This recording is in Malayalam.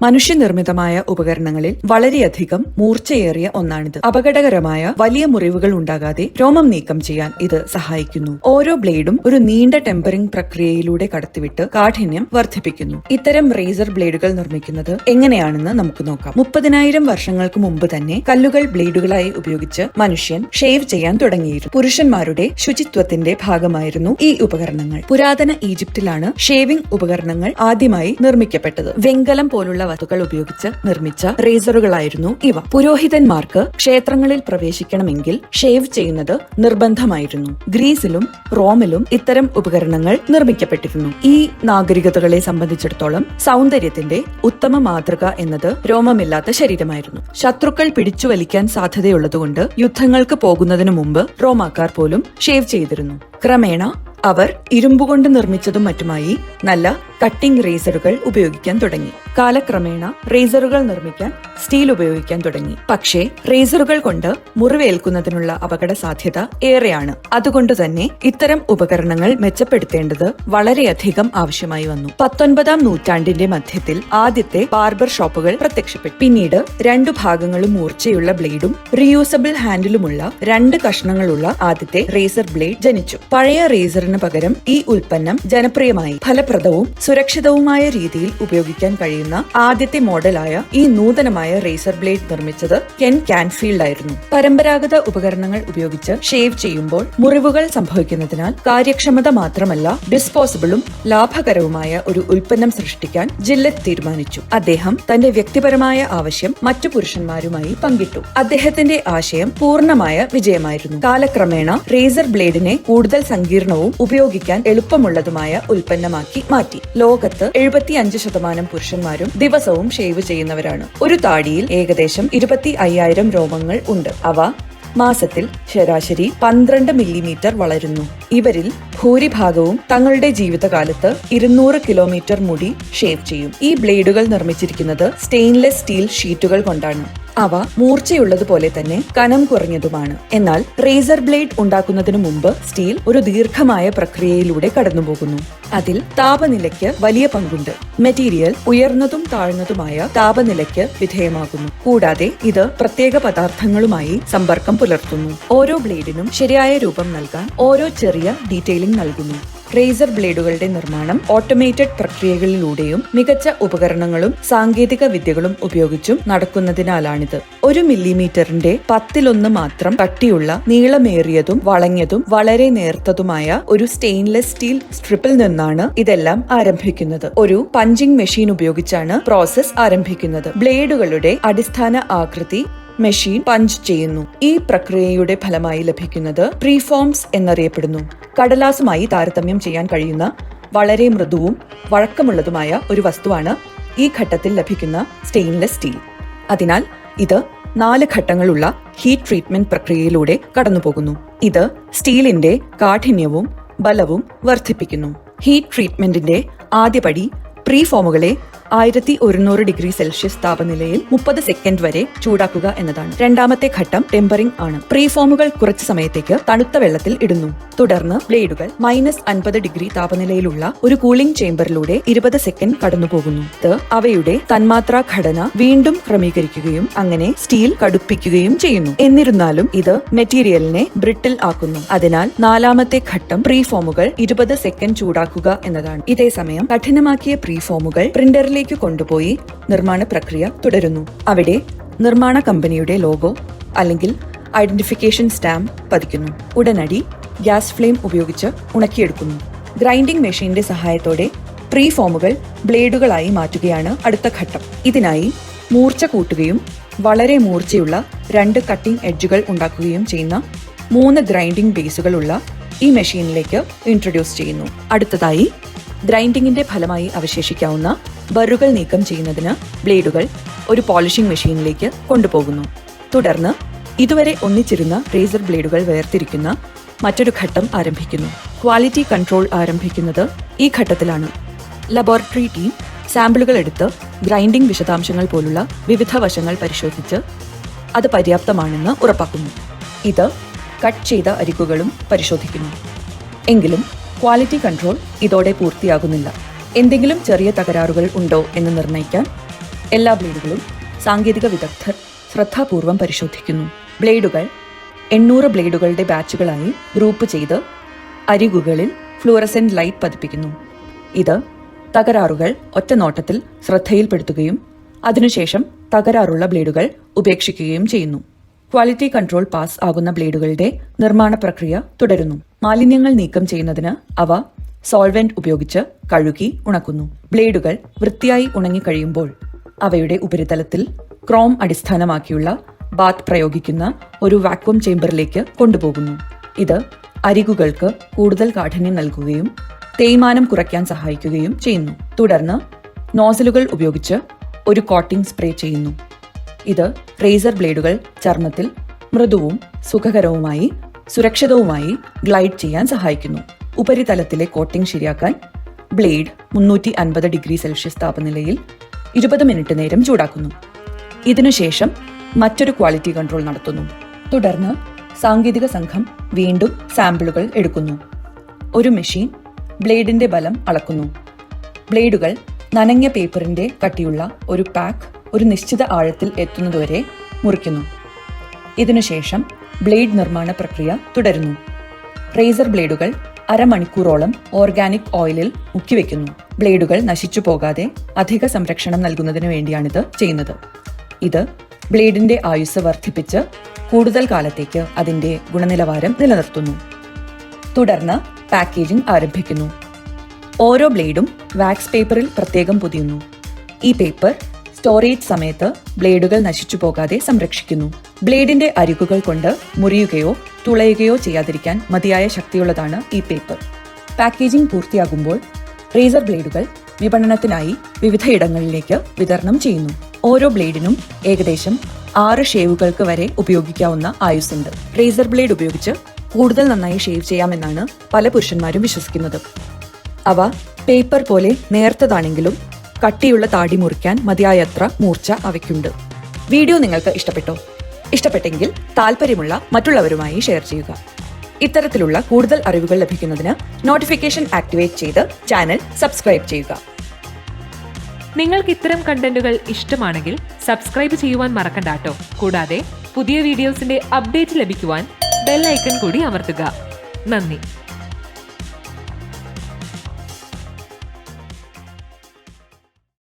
മനുഷ്യനിർമ്മിതമായ ഉപകരണങ്ങളിൽ വളരെയധികം മൂർച്ചയേറിയ ഒന്നാണിത്. അപകടകരമായ വലിയ മുറിവുകൾ ഉണ്ടാകാതെ രോമം നീക്കം ചെയ്യാൻ ഇത് സഹായിക്കുന്നു. ഓരോ ബ്ലേഡും ഒരു നീണ്ട ടെമ്പറിംഗ് പ്രക്രിയയിലൂടെ കടത്തിവിട്ട് കാഠിന്യം വർദ്ധിപ്പിക്കുന്നു. ഇത്തരം റേസർ ബ്ലേഡുകൾ നിർമ്മിക്കുന്നത് എങ്ങനെയാണെന്ന് നമുക്ക് നോക്കാം. 30,000 വർഷങ്ങൾക്ക് മുമ്പ് തന്നെ കല്ലുകൾ ബ്ലേഡുകളായി ഉപയോഗിച്ച് മനുഷ്യൻ ഷേവ് ചെയ്യാൻ തുടങ്ങിയിരുന്നു. പുരുഷന്മാരുടെ ശുചിത്വത്തിന്റെ ഭാഗമായിരുന്നു ഈ ഉപകരണങ്ങൾ. പുരാതന ഈജിപ്തിലാണ് ഷേവിംഗ് ഉപകരണങ്ങൾ ആദ്യമായി നിർമ്മിക്കപ്പെട്ടത്. വെങ്കലം പോലുള്ള വസ്തുക്കൾ ഉപയോഗിച്ച് നിർമ്മിച്ച റേസറുകളായിരുന്നു ഇവ. പുരോഹിതന്മാർക്ക് ക്ഷേത്രങ്ങളിൽ പ്രവേശിക്കണമെങ്കിൽ ഷേവ് ചെയ്യുന്നത് നിർബന്ധമായിരുന്നു. ഗ്രീസിലും റോമിലും ഇത്തരം ഉപകരണങ്ങൾ നിർമ്മിക്കപ്പെട്ടിരുന്നു. ഈ നാഗരികതകളെ സംബന്ധിച്ചിടത്തോളം സൗന്ദര്യത്തിന്റെ ഉത്തമ മാതൃക എന്നത് രോമമില്ലാത്ത ശരീരമായിരുന്നു. ശത്രുക്കൾ പിടിച്ചു വലിക്കാൻ സാധ്യതയുള്ളതുകൊണ്ട് യുദ്ധങ്ങൾക്ക് പോകുന്നതിനു മുമ്പ് റോമാക്കാർ പോലും ഷേവ് ചെയ്തിരുന്നു. ക്രമേണ അവർ ഇരുമ്പുകൊണ്ട് നിർമ്മിച്ചതും മറ്റുമായി നല്ല കട്ടിംഗ് റേസറുകൾ ഉപയോഗിക്കാൻ തുടങ്ങി. കാലക്രമേണ റേസറുകൾ നിർമ്മിക്കാൻ സ്റ്റീൽ ഉപയോഗിക്കാൻ തുടങ്ങി. പക്ഷേ റേസറുകൾ കൊണ്ട് മുറിവേൽക്കുന്നതിനുള്ള അപകട സാധ്യത ഏറെയാണ്. അതുകൊണ്ട് തന്നെ ഇത്തരം ഉപകരണങ്ങൾ മെച്ചപ്പെടുത്തേണ്ടത് വളരെയധികം ആവശ്യമായി വന്നു. 19-ാം നൂറ്റാണ്ടിന്റെ മധ്യത്തിൽ ആദ്യത്തെ ബാർബർ ഷോപ്പുകൾ പ്രത്യക്ഷപ്പെട്ടു. പിന്നീട് 2 ഭാഗങ്ങളും മൂർച്ചയുള്ള ബ്ലേഡും റീയൂസബിൾ ഹാൻഡിലുമുള്ള 2 കഷ്ണങ്ങളുള്ള ആദ്യത്തെ റേസർ ബ്ലേഡ് ജനിച്ചു. പഴയ റേസറിന് പകരം ഈ ഉൽപ്പന്നം ജനപ്രിയമായി. ഫലപ്രദവും സുരക്ഷിതവുമായ രീതിയിൽ ഉപയോഗിക്കാൻ കഴിയുന്ന ആദ്യത്തെ മോഡലായ ഈ നൂതനമായ റേസർ ബ്ലേഡ് നിർമ്മിച്ചത് കെൻ കാൻഫീൽഡ് ആയിരുന്നു. പരമ്പരാഗത ഉപകരണങ്ങൾ ഉപയോഗിച്ച് ഷേവ് ചെയ്യുമ്പോൾ മുറിവുകൾ സംഭവിക്കുന്നതിനാൽ കാര്യക്ഷമത മാത്രമല്ല ഡിസ്പോസിബിളും ലാഭകരവുമായ ഒരു ഉൽപ്പന്നം സൃഷ്ടിക്കാൻ ജില്ലറ്റ് തീരുമാനിച്ചു. അദ്ദേഹം തന്റെ വ്യക്തിപരമായ ആവശ്യം മറ്റു പുരുഷന്മാരുമായി പങ്കിട്ടു. അദ്ദേഹത്തിന്റെ ആശയം പൂർണ്ണമായ വിജയമായിരുന്നു. കാലക്രമേണ റേസർ ബ്ലേഡിനെ കൂടുതൽ സങ്കീർണവും ഉപയോഗിക്കാൻ എളുപ്പമുള്ളതുമായ ഉൽപ്പന്നമാക്കി മാറ്റി. ലോകത്ത് 75% പുരുഷന്മാരും ദിവസവും ഷേവ് ചെയ്യുന്നവരാണ്. ഒരു താടിയിൽ ഏകദേശം 25,000 രോമങ്ങൾ ഉണ്ട്. അവ മാസത്തിൽ ശരാശരി 12 മില്ലിമീറ്റർ വളരുന്നു. ഇവരിൽ ഭൂരിഭാഗവും തങ്ങളുടെ ജീവിതകാലത്ത് 200 കിലോമീറ്റർ മുടി ഷേവ് ചെയ്യും. ഈ ബ്ലേഡുകൾ നിർമ്മിച്ചിരിക്കുന്നത് സ്റ്റെയിൻലെസ് സ്റ്റീൽ ഷീറ്റുകൾ കൊണ്ടാണ്. അവ മൂർച്ചയുള്ളതുപോലെ തന്നെ കനം കുറഞ്ഞതുമാണ്. എന്നാൽ റേസർ ബ്ലേഡ് ഉണ്ടാക്കുന്നതിനു മുമ്പ് സ്റ്റീൽ ഒരു ദീർഘമായ പ്രക്രിയയിലൂടെ കടന്നുപോകുന്നു. അതിൽ താപനിലയ്ക്ക് വലിയ പങ്കുണ്ട്. മെറ്റീരിയൽ ഉയർന്നതും താഴ്ന്നതുമായ താപനിലയ്ക്ക് വിധേയമാകുന്നു. കൂടാതെ ഇത് പ്രത്യേക പദാർത്ഥങ്ങളുമായി സമ്പർക്കം പുലർത്തുന്നു. ഓരോ ബ്ലേഡിനും ശരിയായ രൂപം നൽകാൻ ഓരോ ചെറിയ ഡീറ്റെയിലിംഗ് നൽകുന്നു. റേസർ ബ്ലേഡുകളുടെ നിർമ്മാണം ഓട്ടോമേറ്റഡ് പ്രക്രിയകളിലൂടെയും മികച്ച ഉപകരണങ്ങളും സാങ്കേതിക വിദ്യകളും ഉപയോഗിച്ചും നടക്കുന്നതിനാലാണിത്. 1 മില്ലിമീറ്ററിന്റെ 10-1 മാത്രം കട്ടിയുള്ള നീളമേറിയതും വളഞ്ഞതും വളരെ നേർത്തതുമായ ഒരു സ്റ്റെയിൻലെസ് സ്റ്റീൽ സ്ട്രിപ്പിൽ നിന്നാണ് ഇതെല്ലാം ആരംഭിക്കുന്നത്. ഒരു പഞ്ചിംഗ് മെഷീൻ ഉപയോഗിച്ചാണ് പ്രോസസ് ആരംഭിക്കുന്നത്. ബ്ലേഡുകളുടെ അടിസ്ഥാന ആകൃതി മെഷീൻ പഞ്ച് ചെയ്യുന്നു. ഈ പ്രക്രിയയുടെ ഫലമായി ലഭിക്കുന്നത് പ്രീഫോംസ് എന്നറിയപ്പെടുന്നു. കടലാസുമായി താരതമ്യം ചെയ്യാൻ കഴിയുന്ന വളരെ മൃദുവും വഴക്കമുള്ളതുമായ ഒരു വസ്തുവാണ് ഈ ഘട്ടത്തിൽ ലഭിക്കുന്ന സ്റ്റെയിൻലെസ് സ്റ്റീൽ. അതിനാൽ ഇത് 4 ഘട്ടങ്ങളുള്ള ഹീറ്റ് ട്രീറ്റ്മെന്റ് പ്രക്രിയയിലൂടെ കടന്നുപോകുന്നു. ഇത് സ്റ്റീലിന്റെ കാഠിന്യവും ബലവും വർദ്ധിപ്പിക്കുന്നു. ഹീറ്റ് ട്രീറ്റ്മെന്റിന്റെ ആദ്യപടി പ്രീഫോമുകളെ 1100 ഡിഗ്രി സെൽഷ്യസ് താപനിലയിൽ 30 സെക്കൻഡ് വരെ ചൂടാക്കുക എന്നതാണ്. രണ്ടാമത്തെ ഘട്ടം ടെമ്പറിംഗ് ആണ്. പ്രീഫോമുകൾ കുറച്ചു സമയത്തേക്ക് തണുത്ത വെള്ളത്തിൽ ഇടുന്നു. തുടർന്ന് ബ്ലേഡുകൾ -50 ഡിഗ്രി താപനിലയിലുള്ള ഒരു കൂളിംഗ് ചേംബറിലൂടെ 20 സെക്കൻഡ് കടന്നുപോകുന്നു. ഇത് അവയുടെ തന്മാത്രാ ഘടന വീണ്ടും ക്രമീകരിക്കുകയും അങ്ങനെ സ്റ്റീൽ കടുപ്പിക്കുകയും ചെയ്യുന്നു. എന്നിരുന്നാലും ഇത് മെറ്റീരിയലിനെ ബ്രിട്ടിൽ ആക്കുന്നു. അതിനാൽ 4ാമത്തെ ഘട്ടം പ്രീഫോമുകൾ 20 സെക്കൻഡ് ചൂടാക്കുക എന്നതാണ്. ഇതേസമയം കഠിനമാക്കിയ പ്രീഫോമുകൾ പ്രിന്ററിൽ കൊണ്ടുപോയി നിർമ്മാണ പ്രക്രിയ തുടരുന്നു. അവിടെ നിർമ്മാണ കമ്പനിയുടെ ലോഗോ അല്ലെങ്കിൽ ഐഡന്റിഫിക്കേഷൻ സ്റ്റാമ്പ് പതിക്കുന്നു. ഉടനടി ഗ്യാസ് ഫ്ലെയിം ഉപയോഗിച്ച് ഉണക്കിയെടുക്കുന്നു. ഗ്രൈൻഡിംഗ് മെഷീന്റെ സഹായത്തോടെ പ്രീഫോമുകൾ ബ്ലേഡുകളായി മാറ്റുകയാണ് അടുത്ത ഘട്ടം. ഇതിനായി മൂർച്ച കൂട്ടുകയും വളരെ മൂർച്ചയുള്ള 2 കട്ടിംഗ് എഡ്ജുകൾ ഉണ്ടാക്കുകയും ചെയ്യുന്ന 3 ഗ്രൈൻഡിംഗ് ബേസുകളുള്ള ഈ മെഷീനിലേക്ക് ഇൻട്രൊഡ്യൂസ് ചെയ്യുന്നു. അടുത്തതായി ഗ്രൈൻഡിങ്ങിന്റെ ഫലമായി അവശേഷിക്കാവുന്ന ബറുകൾ നീക്കം ചെയ്യുന്നതിന് ബ്ലേഡുകൾ ഒരു പോളിഷിംഗ് മെഷീനിലേക്ക് കൊണ്ടുപോകുന്നു. തുടർന്ന് ഇതുവരെ ഒന്നിച്ചിരുന്ന റേസർ ബ്ലേഡുകൾ വേർതിരിക്കുന്ന മറ്റൊരു ഘട്ടം ആരംഭിക്കുന്നു. ക്വാളിറ്റി കൺട്രോൾ ആരംഭിക്കുന്നത് ഈ ഘട്ടത്തിലാണ്. ലബോറട്ടറി ടീം സാമ്പിളുകൾ എടുത്ത് ഗ്രൈൻഡിംഗ് വിശദാംശങ്ങൾ പോലുള്ള വിവിധ വശങ്ങൾ പരിശോധിച്ച് അത് പര്യാപ്തമാണെന്ന് ഉറപ്പാക്കുന്നു. ഇത് കട്ട് ചെയ്ത അരികുകളും പരിശോധിക്കുന്നു. എങ്കിലും ക്വാളിറ്റി കൺട്രോൾ ഇതോടെ പൂർത്തിയാകുന്നില്ല. എന്തെങ്കിലും ചെറിയ തകരാറുകൾ ഉണ്ടോ എന്ന് നിർണ്ണയിക്കാൻ എല്ലാ ബ്ലേഡുകളും സാങ്കേതിക വിദഗ്ധർ ശ്രദ്ധാപൂർവം പരിശോധിക്കുന്നു. ബ്ലേഡുകൾ 800 ബ്ലേഡുകളുടെ ബാച്ചുകളായി ഗ്രൂപ്പ് ചെയ്ത് അരികുകളിൽ ഫ്ലൂറസെന്റ് ലൈറ്റ് പതിപ്പിക്കുന്നു. ഇത് തകരാറുകൾ ഒറ്റ നോട്ടത്തിൽ ശ്രദ്ധയിൽപ്പെടുത്തുകയും അതിനുശേഷം തകരാറുള്ള ബ്ലേഡുകൾ ഉപേക്ഷിക്കുകയും ചെയ്യുന്നു. ക്വാളിറ്റി കൺട്രോൾ പാസ് ആകുന്ന ബ്ലേഡുകളുടെ നിർമ്മാണ പ്രക്രിയ തുടരുന്നു. മാലിന്യങ്ങൾ നീക്കം ചെയ്യുന്നതിന് അവ സോൾവെന്റ് ഉപയോഗിച്ച് കഴുകി ഉണക്കുന്നു. ബ്ലേഡുകൾ വൃത്തിയായി ഉണങ്ങിക്കഴിയുമ്പോൾ അവയുടെ ഉപരിതലത്തിൽ ക്രോം അടിസ്ഥാനമാക്കിയുള്ള ബാത്ത് പ്രയോഗിക്കുന്ന ഒരു വാക്വം ചേംബറിലേക്ക് കൊണ്ടുപോകുന്നു. ഇത് അരികുകൾക്ക് കൂടുതൽ കാഠിന്യം നൽകുകയും തേയ്മാനം കുറയ്ക്കാൻ സഹായിക്കുകയും ചെയ്യുന്നു. തുടർന്ന് നോസലുകൾ ഉപയോഗിച്ച് ഒരു കോട്ടിംഗ് സ്പ്രേ ചെയ്യുന്നു. ഇത് റേസർ ബ്ലേഡുകൾ ചർമ്മത്തിൽ മൃദുവും സുഖകരവുമായി സുരക്ഷിതവുമായി ഗ്ലൈഡ് ചെയ്യാൻ സഹായിക്കുന്നു. ഉപരിതലത്തിലെ കോട്ടിംഗ് ശരിയാക്കാൻ ബ്ലേഡ് 350 ഡിഗ്രി സെൽഷ്യസ് താപനിലയിൽ 20 മിനിറ്റ് നേരം ചൂടാക്കുന്നു. ഇതിനുശേഷം മറ്റൊരു ക്വാളിറ്റി കൺട്രോൾ നടത്തുന്നു. തുടർന്ന് സാങ്കേതിക സംഘം വീണ്ടും സാമ്പിളുകൾ എടുക്കുന്നു. ഒരു മെഷീൻ ബ്ലേഡിന്റെ ബലം അളക്കുന്നു. ബ്ലേഡുകൾ നനഞ്ഞ പേപ്പറിന്റെ കട്ടിയുള്ള ഒരു പാക്ക് ഒരു നിശ്ചിത ആഴത്തിൽ എത്തുന്നതുവരെ മുറിക്കുന്നു. ഇതിനുശേഷം ബ്ലേഡ് നിർമ്മാണ പ്രക്രിയ തുടരുന്നു. റേസർ ബ്ലേഡുകൾ അരമണിക്കൂറോളം ഓർഗാനിക് ഓയിലിൽ മുക്കിവെക്കുന്നു. ബ്ലേഡുകൾ നശിച്ചു പോകാതെ അധിക സംരക്ഷണം നൽകുന്നതിന് വേണ്ടിയാണിത് ചെയ്യുന്നത്. ഇത് ബ്ലേഡിന്റെ ആയുസ് വർദ്ധിപ്പിച്ച് കൂടുതൽ കാലത്തേക്ക് അതിന്റെ ഗുണനിലവാരം നിലനിർത്തുന്നു. തുടർന്ന് പാക്കേജിംഗ് ആരംഭിക്കുന്നു. ഓരോ ബ്ലേഡും വാക്സ് പേപ്പറിൽ പ്രത്യേകം പൊതിയുന്നു. ഈ പേപ്പർ സ്റ്റോറേജ് സമയത്ത് ബ്ലേഡുകൾ നശിച്ചു പോകാതെ സംരക്ഷിക്കുന്നു. ബ്ലേഡിന്റെ അരികുകൾ കൊണ്ട് മുറിയുകയോ തുളയുകയോ ചെയ്യാതിരിക്കാൻ മതിയായ ശക്തിയുള്ളതാണ് ഈ പേപ്പർ. പാക്കേജിംഗ് പൂർത്തിയാകുമ്പോൾ റേസർ ബ്ലേഡുകൾ വിപണനത്തിനായി വിവിധയിടങ്ങളിലേക്ക് വിതരണം ചെയ്യുന്നു. ഓരോ ബ്ലേഡിനും ഏകദേശം 6 ഷേവുകൾക്ക് വരെ ഉപയോഗിക്കാവുന്ന ആയുസ്സുണ്ട്. റേസർ ബ്ലേഡ് ഉപയോഗിച്ച് കൂടുതൽ നന്നായി ഷേവ് ചെയ്യാമെന്നാണ് പല പുരുഷന്മാരും വിശ്വസിക്കുന്നത്. അവ പേപ്പർ പോലെ നേർത്തതാണെങ്കിലും കട്ടിയുള്ള താടി മുറിക്കാൻ മതിയായത്ര മൂർച്ച അവയ്ക്കുണ്ട്. വീഡിയോ നിങ്ങൾക്ക് ഇഷ്ടപ്പെട്ടോ? ഇഷ്ടപ്പെട്ടെങ്കിൽ താല്പര്യമുള്ള മറ്റുള്ളവരുമായി ഷെയർ ചെയ്യുക. ഇത്തരത്തിലുള്ള കൂടുതൽ അറിവുകൾ ലഭിക്കുന്നതിന് നോട്ടിഫിക്കേഷൻ ആക്ടിവേറ്റ് ചെയ്ത് ചാനൽ സബ്സ്ക്രൈബ് ചെയ്യുക. നിങ്ങൾക്ക് ഇത്തരം കണ്ടന്റുകൾ ഇഷ്ടമാണെങ്കിൽ സബ്സ്ക്രൈബ് ചെയ്യുവാൻ മറക്കണ്ടാട്ടോ. കൂടാതെ പുതിയ വീഡിയോസിന്റെ അപ്ഡേറ്റ് ലഭിക്കുവാൻ ബെൽ ഐക്കൺ കൂടി അമർത്തുക. നന്ദി.